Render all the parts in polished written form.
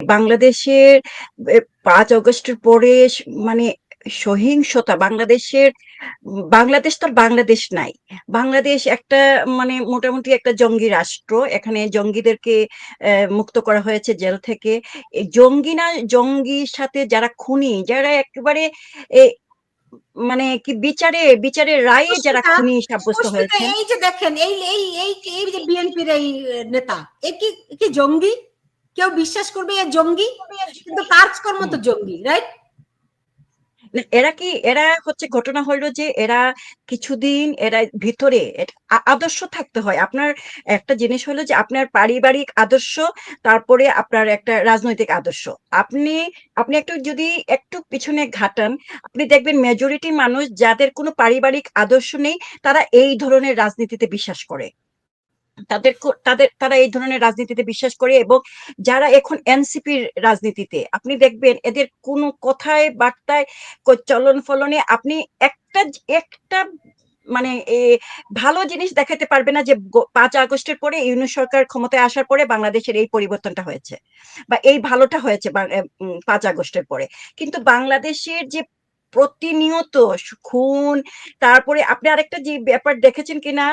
বাংলাদেশের ৫ আগস্টের পরে মানে সহিংসতা বাংলাদেশ তো আর বাংলাদেশ নাই। বাংলাদেশ একটা মানে মোটামুটি একটা জঙ্গি রাষ্ট্র। এখানে জঙ্গিদেরকে মুক্ত করা হয়েছে জেল থেকে। জঙ্গির সাথে যারা খুনি, যারা একেবারে এ মানে কি বিচারের রায়ে যারা স্পষ্টতা, খুনি সাব্যস্ত স্পষ্টতা হয়েছেন। এই যে দেখেন এই যে বিএনপির এই নেতা কি জঙ্গি? কেউ বিশ্বাস করবে এ জঙ্গি? কিন্তু কাজকর্ম হুম। তো জঙ্গি, রাইট? না, এরা হচ্ছে ঘটনা হলো যে এরা কিছুদিন এরা ভিতরে আদর্শ থাকতে হয়। আপনার একটা জিনিস হলো যে আপনার পারিবারিক আদর্শ, তারপরে আপনার একটা রাজনৈতিক আদর্শ। আপনি আপনি একটু যদি একটু পিছনে ঘাটান, আপনি দেখবেন মেজরিটি মানুষ যাদের কোনো পারিবারিক আদর্শ নেই, তারা এই ধরনের রাজনীতিতে বিশ্বাস করে। তারা এই ধরনের রাজনীতিতে বিশ্বাস করে এবং যারা এখন এনসিপির রাজনীতিতে আপনি দেখবেন এদের কোনো কথায় বার্তায় চলন ফলনে আপনি একটা একটা মানে ভালো জিনিস দেখাতে পারবে না যে ৫ আগস্টের পরে ইউনূস সরকার ক্ষমতায় আসার পরে বাংলাদেশের এই পরিবর্তনটা হয়েছে বা এই ভালোটা হয়েছে ৫ আগস্টের পরে। কিন্তু বাংলাদেশের যে প্রতিনিয়ত খুন, তারপরে আপনি আরেকটা যে ব্যাপার দেখেছেন কিনা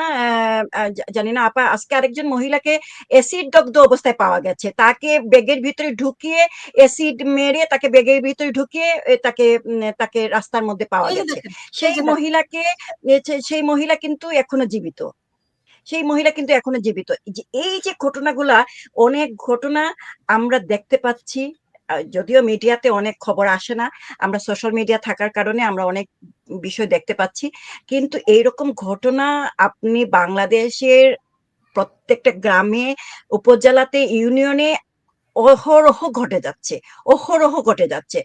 জানি না আপা, আজকে আরেকজন মহিলাকে এসিড দগ্ধ অবস্থায় পাওয়া গেছে। তাকে ব্যাগের ভিতরে ঢুকিয়ে এসিড মেরে তাকে ব্যাগের ভিতরে ঢুকিয়ে তাকে রাস্তার মধ্যে পাওয়া এই যে গেছে। দেখেন, এই সেই যে দেখেন। মহিলাকে সেই মহিলা কিন্তু এখনো জীবিত। সেই মহিলা কিন্তু এখনো জীবিত। এই যে ঘটনাগুলা, অনেক ঘটনা আমরা দেখতে পাচ্ছি। যদিও মিডিয়াতে অনেক খবর আসে না। আমরা সোশ্যাল মিডিয়া থাকার কারণে আমরা অনেক বিষয় দেখতে পাচ্ছি। কিন্তু এইরকম ঘটনা আপনি বাংলাদেশের প্রত্যেকটা গ্রামে, উপজেলাতে, ইউনিয়নে অহরহ ঘটে যাচ্ছে। অহরহ ঘটে যাচ্ছে।